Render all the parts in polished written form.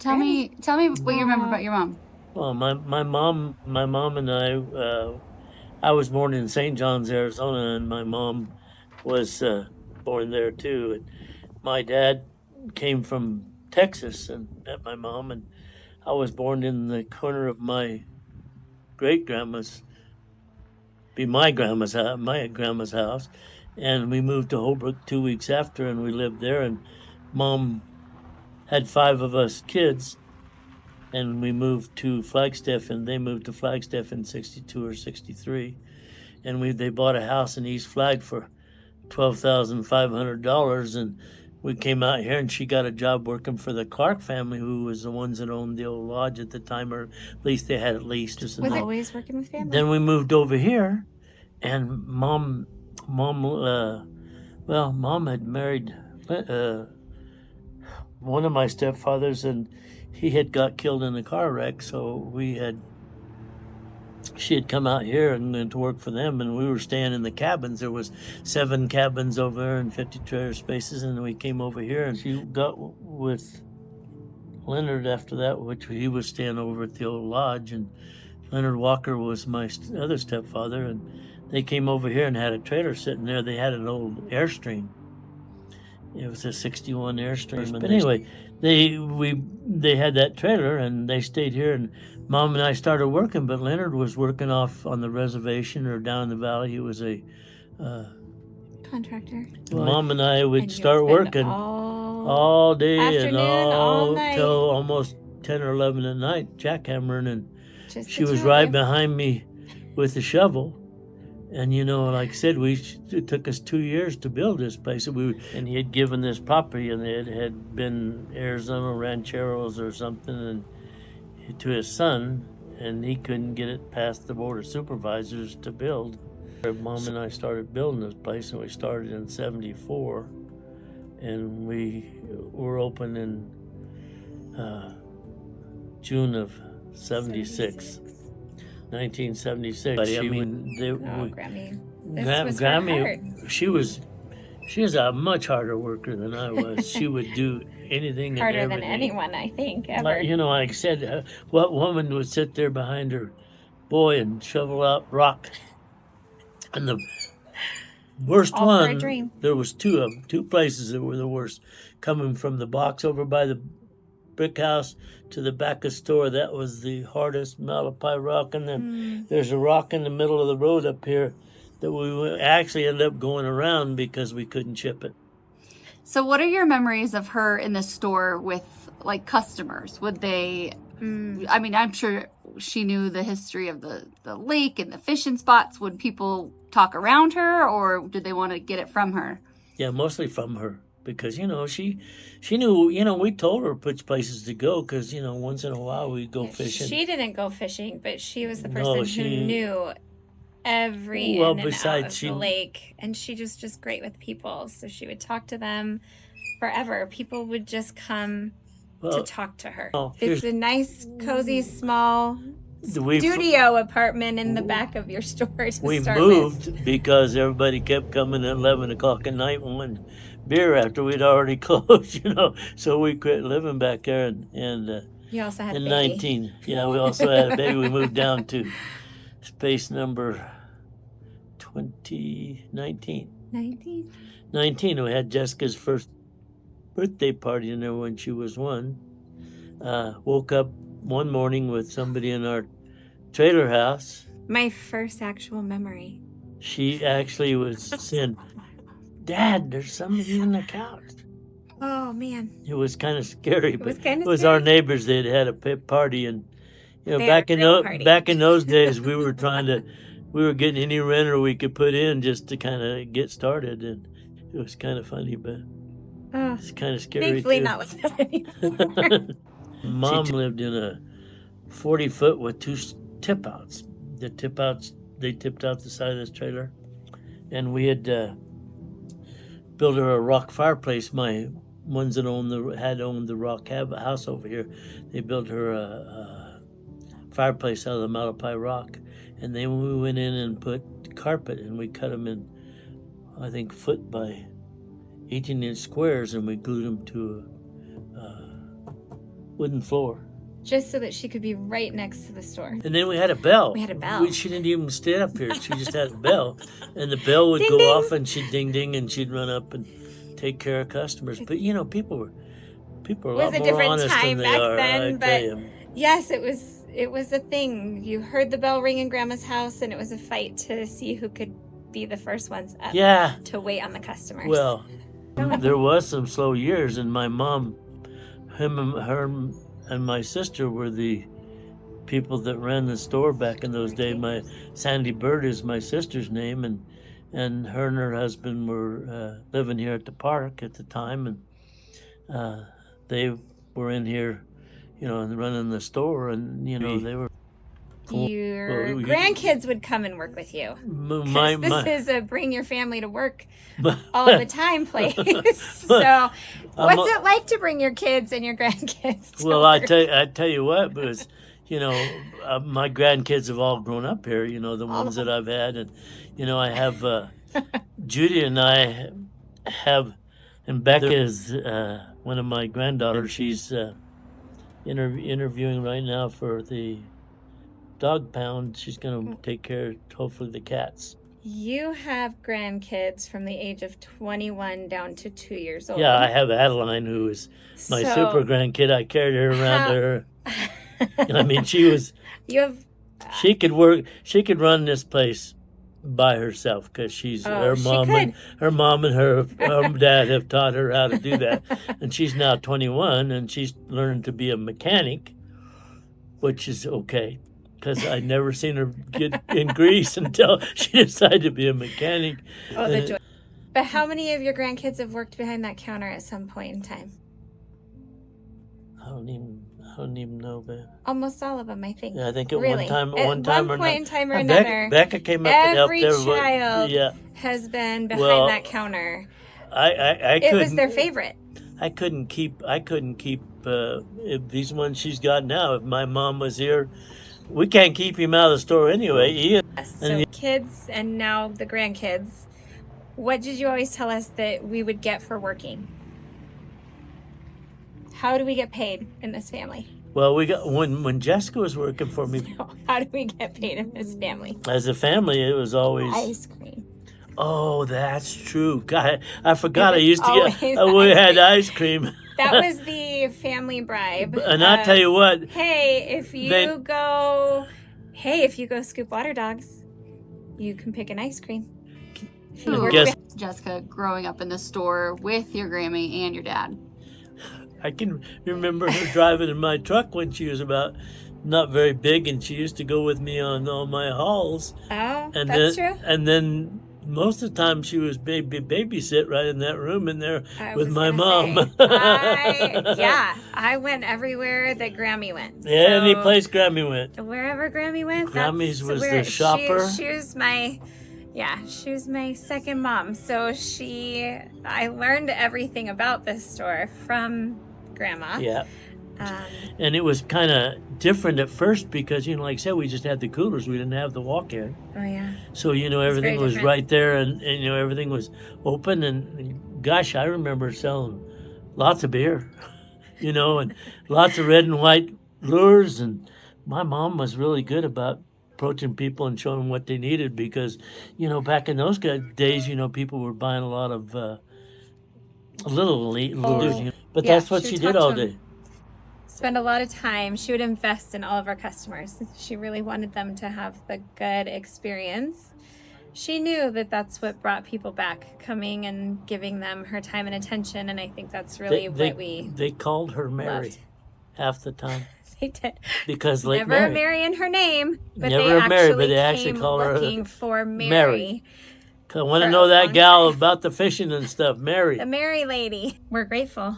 Tell me what you remember about your mom. Well, my mom and I was born in St. John's, Arizona, and my mom was born there too. And my dad came from Texas and met my mom, and I was born in the corner of my great grandma's, my grandma's house, and we moved to Holbrook 2 weeks after, and we lived there. And mom had five of us kids, and we moved to Flagstaff, and they moved to Flagstaff in '62 or '63, and they bought a house in East Flag for $12,500, and we came out here, and she got a job working for the Clark family, who was the ones that owned the old lodge at the time, or at least they had it leased. Was it always working with family? Then we moved over here, and mom had married one of my stepfathers, and he had got killed in a car wreck. So she had come out here and went to work for them, and we were staying in the cabins. There was 7 cabins over there and 50 trailer spaces, and we came over here, and she got with Leonard after that, which he was staying over at the old lodge, and Leonard Walker was my other stepfather, and they came over here and had a trailer sitting there. They had an old Airstream. It was a '61 Airstream. But anyway, they had that trailer, and they stayed here, and Mom and I started working, but Leonard was working off on the reservation or down in the valley. He was a contractor. Mom and I would start working all day and all night till almost 10 or 11 at night, jackhammering, and Just she was right behind me with the shovel. And like I said, it took us 2 years to build this place. And he had given this property, and it had been Arizona Rancheros or something, and to his son, and he couldn't get it past the board of supervisors to build. Mom and I started building this place, and we started in '74, and we were open in June of '76. 1976. Grammy. This was hard. She was a much harder worker than I was. She would do anything harder and everything. than anyone, I think, ever. Like I said, what woman would sit there behind her boy and shovel out rock? And the worst All one, for a dream. there was two places that were the worst. Coming from the box over by the brick house to the back of the store, that was the hardest Malapai rock. And then there's a rock in the middle of the road up here that we actually ended up going around because we couldn't chip it. So what are your memories of her in the store with like customers? Would they I mean, I'm sure she knew the history of the lake and the fishing spots. Would people talk around her, or did they want to get it from her? Yeah, mostly from her. Because, she knew, we told her which places to go because, once in a while we'd go fishing. She didn't go fishing, but she was the person who knew every in and out of the lake. And she was just great with people. So she would talk to them forever. People would just come to talk to her. It's a nice, cozy, small studio apartment in the back of your store We moved because everybody kept coming at 11 o'clock at night and wanting beer after we'd already closed, so we quit living back there. And you also had in a baby. 19, we also had a baby. We moved down to space number 19. 19. We had Jessica's first birthday party in there when she was 1. Woke up one morning with somebody in our trailer house. My first actual memory. She actually was saying, "Dad, there's somebody on the couch." Oh man! It was kind of scary, It was our neighbors. They'd had a party, and back in those days, we were getting any renter we could put in just to kind of get started, and it was kind of funny, but it's kind of scary. Thankfully, not with that anymore. Mom lived in a 40-foot with 2 tip outs. They tipped out the side of this trailer, and we had built her a rock fireplace. My ones that had owned the rock house over here, they built her a fireplace out of the Malapai rock, and then we went in and put carpet, and we cut them in, I think, foot by 18-inch squares, and we glued them to wooden floor. Just so that she could be right next to the store. And then we had a bell. We had a bell. She didn't even stand up here. She just had a bell. And the bell would Ding, go ding. off and she'd ding ding and she'd run up and take care of customers. But people are a lot more honest than they are. Then, I tell you. Yes, it was a thing. You heard the bell ring in Grandma's house, and it was a fight to see who could be the first ones up to wait on the customers. Well, there was some slow years, and my mom, her and my sister were the people that ran the store back in those days. My Sandy Bird is my sister's name, and her husband were living here at the park at the time, and they were in here, and running the store, and they were. Your grandkids would come and work with you. This is a bring your family to work all the time place. So, what's it like to bring your kids and your grandkids to work? I tell you what, because my grandkids have all grown up here. The ones that I've had, and I have Judy and I have, and Becca is one of my granddaughters. She's interviewing right now for the dog pound. She's going to take care of, hopefully, the cats. You have grandkids from the age of 21 down to 2 years old. Yeah, I have Adeline, who is my super grandkid. I carried her around to her. I mean, she was. She could work. She could run this place by herself because she's her mom and her dad have taught her how to do that. And she's now 21, and she's learned to be a mechanic, which is okay. Because I'd never seen her get in grease until she decided to be a mechanic. Oh, the joy. But how many of your grandkids have worked behind that counter at some point in time? I don't even know, but almost all of them, I think. Yeah, I think at really. one point in time or another. Becca came up and helped every child has been behind that counter. It was their favorite. I couldn't keep these ones she's got now. If my mom was here, we can't keep him out of the store anyway. So kids and now the grandkids, what did you always tell us that we would get for working? How do we get paid in this family? Well, we got when Jessica was working for me. How do we get paid in this family? As a family, it was always ice cream. Oh, that's true. God, I forgot. I used to get. We had ice cream. That was the family bribe. And I'll tell you what. Hey, if you go scoop water dogs, you can pick an ice cream. Jessica, growing up in the store with your Grammy and your dad. I can remember her driving in my truck when she was not very big, and she used to go with me on all my hauls. Oh, that's true. And then most of the time she was babysit right in that room in there with my mom. I went everywhere that Grammy went. Yeah, any place Grammy went. Wherever Grammy went. Grammy's was the shopper. She was my second mom. So I learned everything about this store from Grandma. Yeah. And it was kind of different at first because, like I said, we just had the coolers. We didn't have the walk-in. Oh, yeah. So, everything was right there and everything was open. And gosh, I remember selling lots of beer, and lots of red and white lures. And my mom was really good about approaching people and showing them what they needed because, back in those days, people were buying a lot of little lures. But that's what she did all day. Spend a lot of time. She would invest in all of our customers. She really wanted them to have the good experience. She knew that that's what brought people back, coming and giving them her time and attention. And I think that's really what we They called her Mary half the time. They did. Because like never Mary in her name, but never they actually came call her looking for Mary. I want to know that gal about the fishing and stuff, Mary. The Mary lady. We're grateful.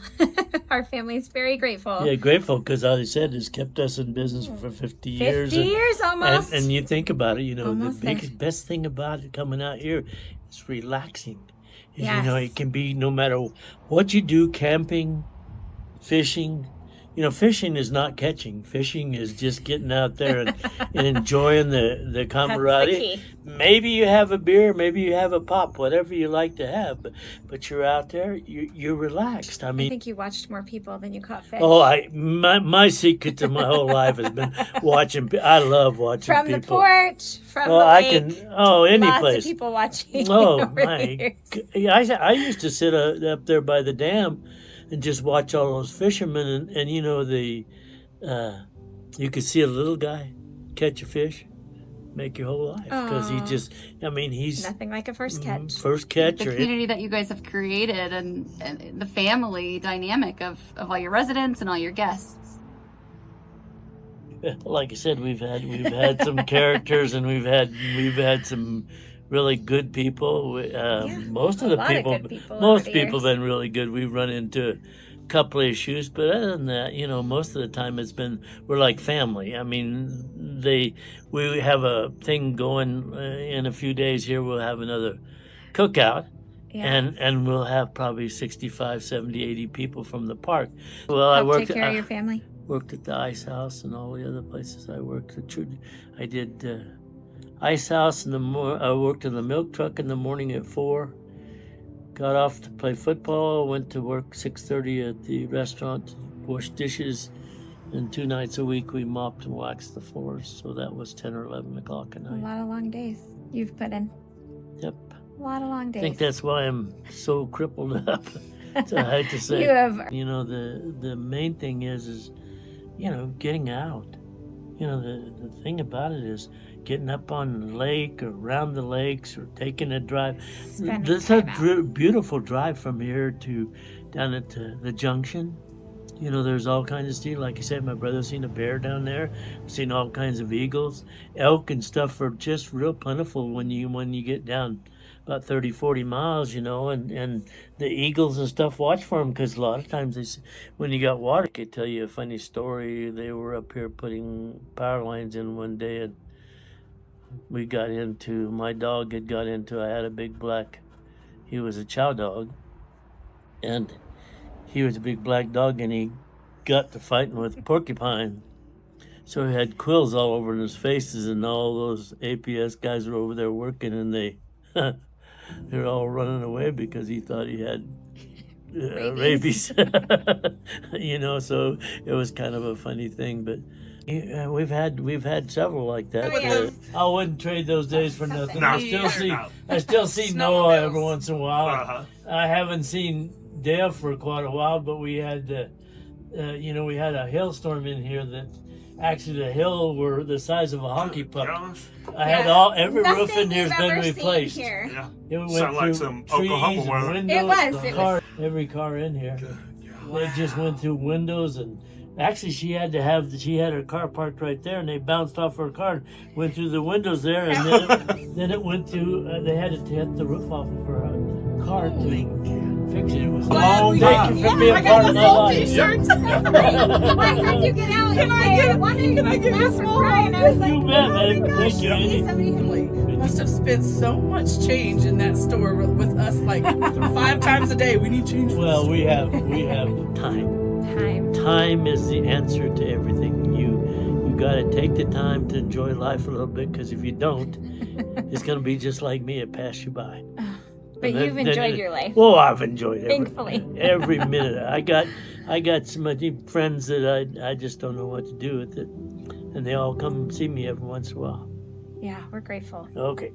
Our family's very grateful. Yeah, grateful because all they said has kept us in business for 50 years. 50 years almost. And you think about it, the best thing about it coming out here is relaxing. Yes. It can be no matter what you do, camping, fishing, fishing is not catching. Fishing is just getting out there and enjoying the camaraderie. That's the key. Maybe you have a beer, maybe you have a pop, whatever you like to have, but you're out there, you're relaxed. I mean, I think you watched more people than you caught fish. My secret to my whole life has been watching. I love watching from people. The porch, from the lake. Any lots place. Of people watching. Oh over my! the years. I used to sit up there by the dam and just watch all those fishermen, and you could see a little guy catch a fish, make your whole life, because he's nothing like a first catch. First catch, the community that you guys have created, and the family dynamic of all your residents and all your guests. Like I said, we've had some characters, and we've had some really good people. Most of the people, most people have been really good. We've run into a couple of issues, but other than that, most of the time we're like family. I mean, we have a thing going in a few days here. We'll have another cookout. Yeah. And we'll have probably 65, 70, 80 people from the park. Well, take care of your family. Worked at the Ice House and all the other places I worked. I did Ice House in the I worked in the milk truck in the morning at 4. Got off to play football. Went to work 6:30 at the restaurant. Washed dishes, and 2 nights a week we mopped and waxed the floors. So that was 10 or 11 o'clock at night. A lot of long days you've put in. Yep. A lot of long days. I think that's why I'm so crippled up. So I hate to say. The main thing is getting out. The thing about it is getting up on the lake or around the lakes or taking a drive. There's a beautiful drive from here to down at the junction. There's all kinds of stuff. Like I said, my brother's seen a bear down there. I've seen all kinds of eagles. Elk and stuff are just real plentiful when you get down about 30, 40 miles, and the eagles and stuff, watch for them, because a lot of times when you got water, I could tell you a funny story. They were up here putting power lines in one day, and my dog had got into, I had a big black, he was a chow dog, and he was a big black dog, and he got to fighting with a porcupine. So he had quills all over his faces, and all those APS guys were over there working, and they're all running away because he thought he had rabies. So it was kind of a funny thing, but we've had several like that. I wouldn't trade those days for nothing. No. I still see Noah every once in a while. Uh-huh. I haven't seen Dale for quite a while, but we had we had a hailstorm in here that actually the hill were the size of a hockey puck. I had every roof in here has been replaced. Here. Yeah. It went Sound like through some trees Oklahoma and weather. windows. Every car in here. They just went through windows, and actually she had her car parked right there, and they bounced off her car, went through the windows there, and then it went to. They had to take the roof off of her car to fix it. It was a long day for being part of my life. Why can't you get out? Can I get a small? And I was like, You bet, man. Thank you, Andy. Family must have spent so much change in that store with us, like 5 times a day. We need change. Well, we have time. Time is the answer to everything. You got to take the time to enjoy life a little bit, because if you don't, it's going to be just like me. It pass you by. But you've enjoyed your life. Oh, I've enjoyed it. Thankfully. Every minute. I got some friends that I just don't know what to do with it, and they all come and see me every once in a while. Yeah, we're grateful. Okay.